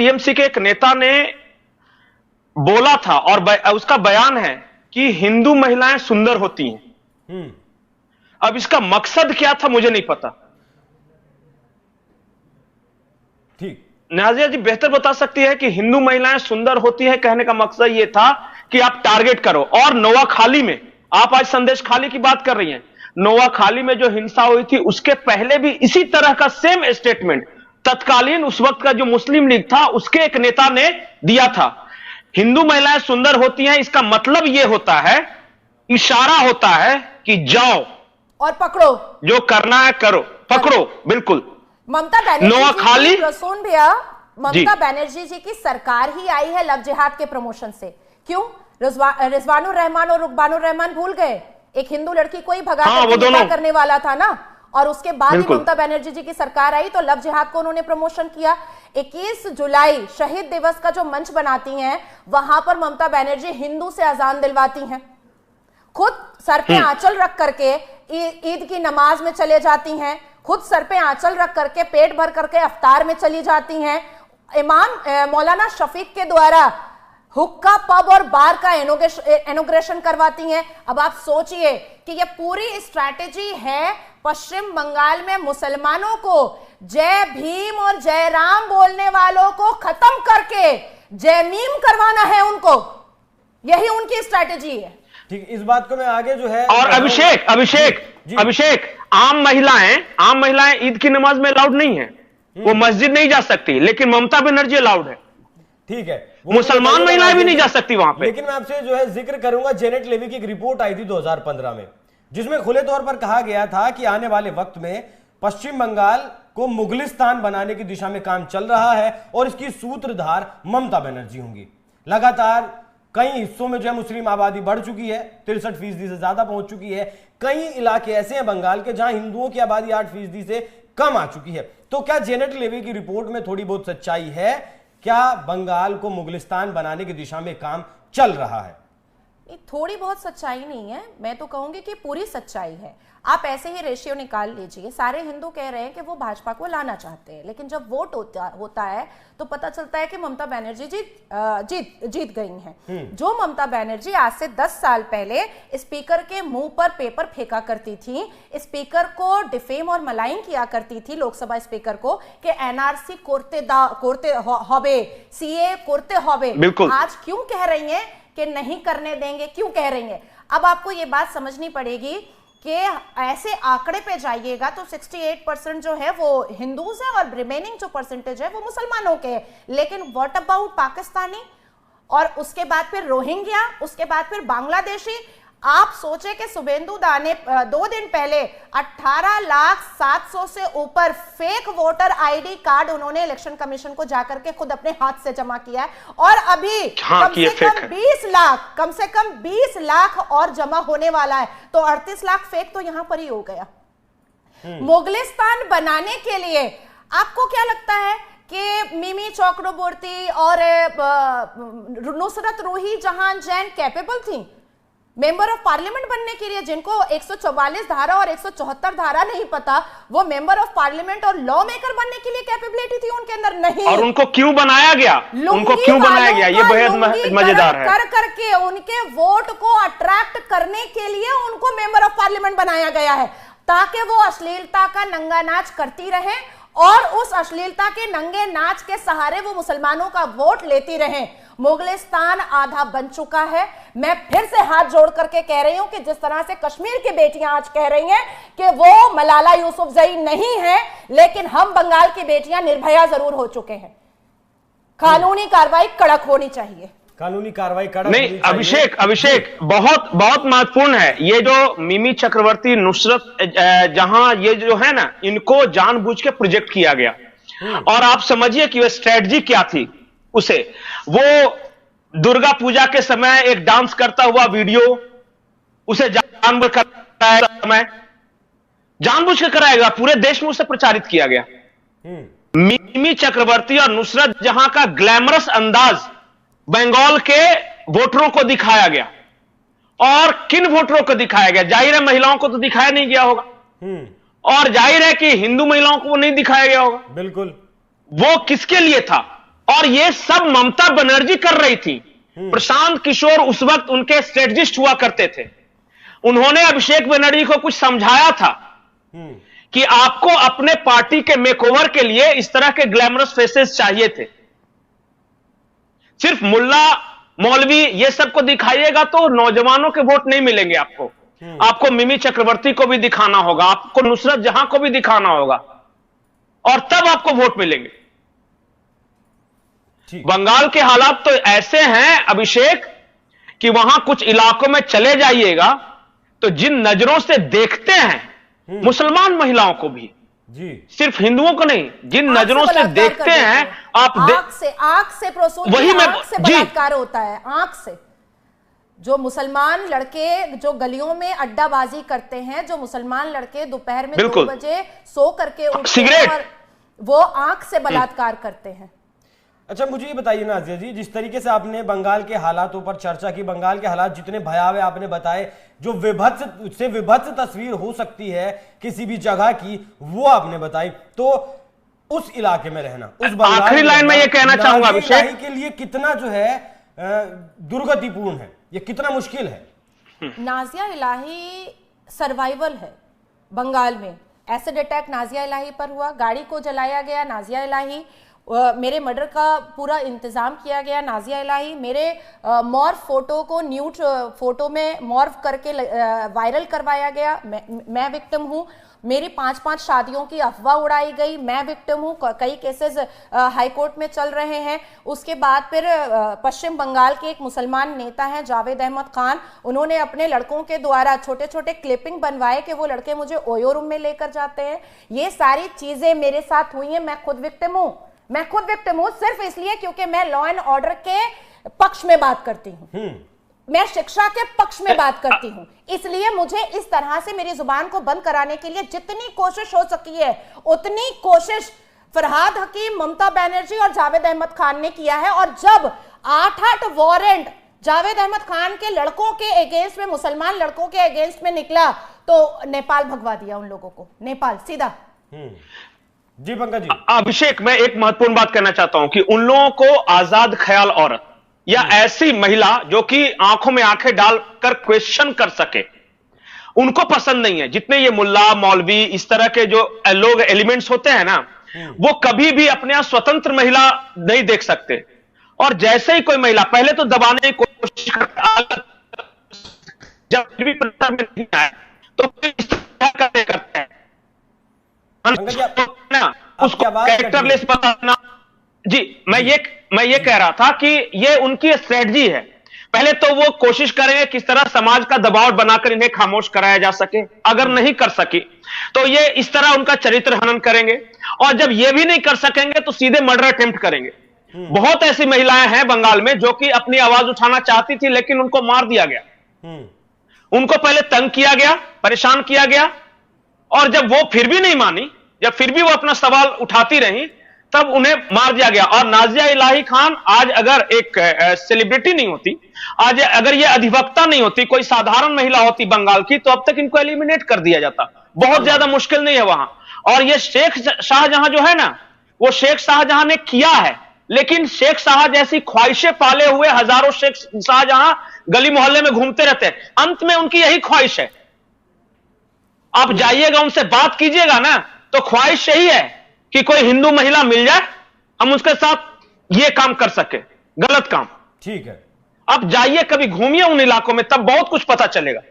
TMC के एक नेता ने बोला था और उसका बयान है कि हिंदू महिलाएं सुंदर होती हैं। अब इसका मकसद क्या था मुझे नहीं पता। ठीक, नाजिया जी बेहतर बता सकती है कि हिंदू महिलाएं सुंदर होती हैं कहने का मकसद यह था कि आप टारगेट करो। और नोआखाली में, आप आज संदेश खाली की बात कर रही हैं, नोआखाली में जो हिंसा हुई थी उसके पहले भी इसी तरह का सेम स्टेटमेंट तत्कालीन उस वक्त का जो मुस्लिम लीग था उसके एक नेता ने दिया था। हिंदू महिलाएं सुंदर होती हैं, इसका मतलब यह होता है, इशारा होता है कि जाओ और पकड़ो, जो करना है करो, पकड़ो। बिल्कुल। ममता बनर्जी नोआखाली, सुन भैया, ममता बनर्जी जी की सरकार ही आई है लव जिहाद के प्रमोशन से। क्यों? रिजवानुर रहमान और रुकबानुर रहमान भूल गए? एक हिंदू लड़की को ही भगा करने वाला था ना, और उसके बाद ही ममता बनर्जी जी की सरकार आई तो लव जिहाद को उन्होंने प्रमोशन किया। 21 जुलाई शहीद दिवस का जो मंच बनाती हैं वहां पर ममता बनर्जी हिंदू से अजान दिलवाती हैं, खुद सर पे आंचल रख करके ईद की नमाज में चले जाती हैं, खुद सर पे आंचल रख करके पेट भर करके अफ्तार में चली जाती हैं। इमाम मौलाना शफीक के द्वारा हुक्का पब और बार का इनॉग्रेशन करवाती हैं। अब आप सोचिए कि ये पूरी स्ट्रैटेजी है पश्चिम बंगाल में मुसलमानों को जय भीम और जय राम बोलने वालों को खत्म करके जय मीम करवाना है उनको, यही उनकी स्ट्रैटेजी है। ठीक, इस बात को मैं आगे जो है। और अभिषेक आम महिलाएं ईद की नमाज में अलाउड नहीं है, वो मस्जिद नहीं जा सकती, लेकिन ममता बनर्जी अलाउड है। ठीक है, मुसलमान महिलाएं भी नहीं जा सकती वहां पे। लेकिन मैं आपसे जो है जिक्र करूंगा, जेनेट लेवी की एक रिपोर्ट आई थी 2015 में, जिसमें खुले तौर पर कहा गया था कि आने वाले वक्त में पश्चिम बंगाल को मुगलिस्तान बनाने की दिशा में काम चल रहा है और इसकी सूत्रधार ममता बनर्जी होंगी। लगातार कई हिस्सों में जो है मुस्लिम आबादी बढ़ चुकी है, 63% से ज्यादा पहुंच चुकी है। कई इलाके ऐसे हैं बंगाल के जहां हिंदुओं की आबादी 8% से कम आ चुकी है। तो क्या जेनेट लेवी की रिपोर्ट में थोड़ी बहुत सच्चाई है? क्या बंगाल को मुगलिस्तान बनाने की दिशा में काम चल रहा है? थोड़ी बहुत सच्चाई नहीं है, मैं तो कहूंगी कि पूरी सच्चाई है। आप ऐसे ही रेशियो निकाल लीजिए, सारे हिंदू कह रहे हैं कि वो भाजपा को लाना चाहते हैं, लेकिन जब वोट होता है तो पता चलता है कि ममता बनर्जी जीत गई हैं। जो ममता बनर्जी आज से 10 साल पहले स्पीकर के मुंह पर पेपर फेंका करती थी, स्पीकर को डिफेम और मलाइन किया करती थी, लोकसभा स्पीकर को, कि एनआरसी करते होबे, सीए करते होबे, आज क्यों कह रही हैं कि नहीं करने देंगे? क्यों कह रही हैं? अब आपको ये बात समझनी पड़ेगी कि ऐसे आंकड़े पे जाइएगा तो 68% जो है वो हिंदूज है और रिमेनिंग जो परसेंटेज है वो मुसलमानों के है। लेकिन व्हाट अबाउट पाकिस्तानी, और उसके बाद फिर रोहिंग्या, उसके बाद फिर बांग्लादेशी। आप सोचे कि शुभेंदु दा ने 2 दिन पहले 18,700,000 से ऊपर फेक वोटर आईडी कार्ड उन्होंने इलेक्शन कमीशन को जाकर के खुद अपने हाथ से जमा किया है, और अभी कम से कम 20 लाख और जमा होने वाला है। तो 38 लाख फेक तो यहां पर ही हो गया। मुगलिस्तान बनाने के लिए आपको क्या लगता है कि मिमी चक्रवर्ती और नुसरत रूही जहां जैन कैपेबल थी मेंबर ऑफ पार्लियामेंट बनने के लिए? जिनको 144 धारा और 174 धारा नहीं पता, वो मेंबर ऑफ पार्लियामेंट और लॉ मेकर बनने के लिए कैपेबिलिटी थी उनके अंदर? नहीं। और उनको क्यों बनाया गया? ये बेहद मजेदार है। कर करके उनके वोट को अट्रैक्ट करने के लिए उनको मेंबर ऑफ पार्लियामेंट बनाया गया है, ताकि वो अश्लीलता का नंगा नाच करती रहे और उस अश्लीलता के नंगे नाच के सहारे वो मुसलमानों का वोट लेती रहे। मुगलिस्तान आधा बन चुका है। मैं फिर से हाथ जोड़ करके कह रही हूं कि जिस तरह से कश्मीर की बेटियां आज कह रही हैं कि वो मलाला यूसुफजई नहीं है, लेकिन हम बंगाल की बेटियां निर्भया जरूर हो चुके हैं। कानूनी कार्रवाई कड़क होनी चाहिए। कानूनी कार्रवाई कड़क नहीं। अभिषेक बहुत बहुत महत्वपूर्ण है ये जो मिमी चक्रवर्ती, नुसरत, जहां ये जो है ना, इनको जानबूझ के प्रोजेक्ट किया गया। और आप समझिए कि वह स्ट्रेटजी क्या थी। उसे वो दुर्गा पूजा के समय एक डांस करता हुआ वीडियो उसे जानबूझ के कराएगा, पूरे देश में उसे प्रचारित किया गया। मिमी चक्रवर्ती और नुसरत जहां का ग्लैमरस अंदाज बंगाल के वोटरों को दिखाया गया। और किन वोटरों को दिखाया गया? जाहिर है महिलाओं को तो दिखाया नहीं गया होगा, और जाहिर है कि हिंदू महिलाओं को वो नहीं दिखाया गया होगा। बिल्कुल। वो किसके लिए था? और ये सब ममता बनर्जी कर रही थी। प्रशांत किशोर उस वक्त उनके स्ट्रेटजिस्ट हुआ करते थे। उन्होंने अभिषेक बनर्जी को कुछ समझाया था कि आपको अपने पार्टी के मेकओवर के लिए इस तरह के ग्लैमरस फेसेस चाहिए थे। सिर्फ मुल्ला मौलवी ये सबको दिखाइएगा तो नौजवानों के वोट नहीं मिलेंगे आपको। आपको मिमी चक्रवर्ती को भी दिखाना होगा, आपको नुसरत जहां को भी दिखाना होगा, और तब आपको वोट मिलेंगे। बंगाल के हालात तो ऐसे हैं अभिषेक कि वहां कुछ इलाकों में चले जाइएगा तो जिन नजरों से देखते हैं मुसलमान महिलाओं को भी, जी सिर्फ हिंदुओं को नहीं, जिन नजरों से देखते हैं आप आंख से वही आंख से बलात्कार होता है। आंख से जो मुसलमान लड़के जो गलियों में अड्डाबाजी करते हैं, जो मुसलमान लड़के दोपहर में 2 बजे सो करके उठते हैं और वो आंख से बलात्कार करते हैं। अच्छा, मुझे ये बताइए नाज़िया जी, जिस तरीके से आपने बंगाल के हालातों पर चर्चा की, बंगाल के हालात जितने भयावह आपने बताए, जो विभत्स तस्वीर हो सकती है किसी भी जगह की, वो आपने बताई, तो उस इलाके में रहना, उस बंगाल आखिरी लाइन में ये कहना चाहूंगा अभिषेक के लिए कितना जो है दुर्गतिपूर्ण है, ये कितना मुश्किल है। नाजिया इलाही सर्वाइवल है बंगाल में। एसिड अटैक नाजिया इलाही पर हुआ, गाड़ी को जलाया गया नाजिया इलाही, मेरे मर्डर का पूरा इंतजाम किया गया नाजिया इलाही, मेरे मॉर्फ फोटो को न्यूड फोटो में मॉर्फ करके वायरल करवाया गया, मैं विक्टिम हूँ। मेरी 5-5 शादियों की अफवाह उड़ाई गई, मैं विक्टिम हूँ। कई केसेस हाई कोर्ट में चल रहे हैं। उसके बाद फिर पश्चिम बंगाल के एक मुसलमान नेता हैं जावेद अहमद खान, उन्होंने अपने लड़कों के द्वारा छोटे छोटे क्लिपिंग बनवाए कि वो लड़के मुझे ओयो रूम में लेकर जाते हैं। ये सारी चीजें मेरे साथ हुई हैं। मैं खुद विक्टिम हूँ सिर्फ इसलिए क्योंकि मैं लॉ एंड ऑर्डर के पक्ष में बात करती हूँ, मैं शिक्षा के पक्ष में बात करती हूं, इसलिए मुझे इस तरह से मेरी जुबान को बंद कराने के लिए जितनी कोशिश हो सकी है उतनी कोशिश फरहाद हकीम, ममता बनर्जी और जावेद अहमद खान ने किया है। और जब 8-8 वारंट जावेद अहमद खान के लड़कों के अगेंस्ट में, मुसलमान लड़कों के अगेंस्ट में निकला, तो नेपाल भगवा दिया उन लोगों को, नेपाल सीधा। जी पंकज जी। अभिषेक, मैं एक महत्वपूर्ण बात कहना चाहता हूं कि उन लोगों को आजाद ख्याल औरत या ऐसी महिला जो कि आंखों में आंखें डालकर क्वेश्चन कर सके, उनको पसंद नहीं है। जितने ये मुल्ला मौलवी इस तरह के जो लोग एलिमेंट्स होते हैं ना, वो कभी भी अपने यहां स्वतंत्र महिला नहीं देख सकते। और जैसे ही कोई महिला पहले तो दबाने की कोशिश करता, जब भी प्रचार में नहीं आए तो इस तरह करते हैं उसको कैरेक्टरलेस बताना। जी, मैं ये कह रहा था कि ये उनकी स्ट्रेटजी है। पहले तो वो कोशिश करेंगे किस तरह समाज का दबाव बनाकर इन्हें खामोश कराया जा सके, अगर नहीं कर सकी तो ये इस तरह उनका चरित्र हनन करेंगे, और जब ये भी नहीं कर सकेंगे तो सीधे मर्डर अटेम्प्ट करेंगे। बहुत ऐसी महिलाएं हैं बंगाल में जो कि अपनी आवाज उठाना चाहती थी लेकिन उनको मार दिया गया। उनको पहले तंग किया गया, परेशान किया गया, और जब वो फिर भी नहीं मानी, जब फिर भी वो अपना सवाल उठाती रही, तब उन्हें मार दिया गया। और नाजिया इलाही खान आज अगर एक सेलिब्रिटी नहीं होती, आज अगर ये अधिवक्ता नहीं होती, कोई साधारण महिला होती बंगाल की, तो अब तक इनको एलिमिनेट कर दिया जाता। बहुत ज्यादा मुश्किल नहीं है वहां। और ये शेख शाहजहां जो है ना, वो शेख शाहजहां ने किया है, लेकिन शेख शाह जैसी ख्वाहिशें पाले हुए हजारों शेख शाहजहां गली मोहल्ले में घूमते रहते हैं। अंत में उनकी यही ख्वाहिश है, आप जाइएगा उनसे बात कीजिएगा ना, तो ख्वाहिश यही है कि कोई हिंदू महिला मिल जाए, हम उसके साथ ये काम कर सके, गलत काम। ठीक है, अब जाइए कभी घूमिए उन इलाकों में, तब बहुत कुछ पता चलेगा।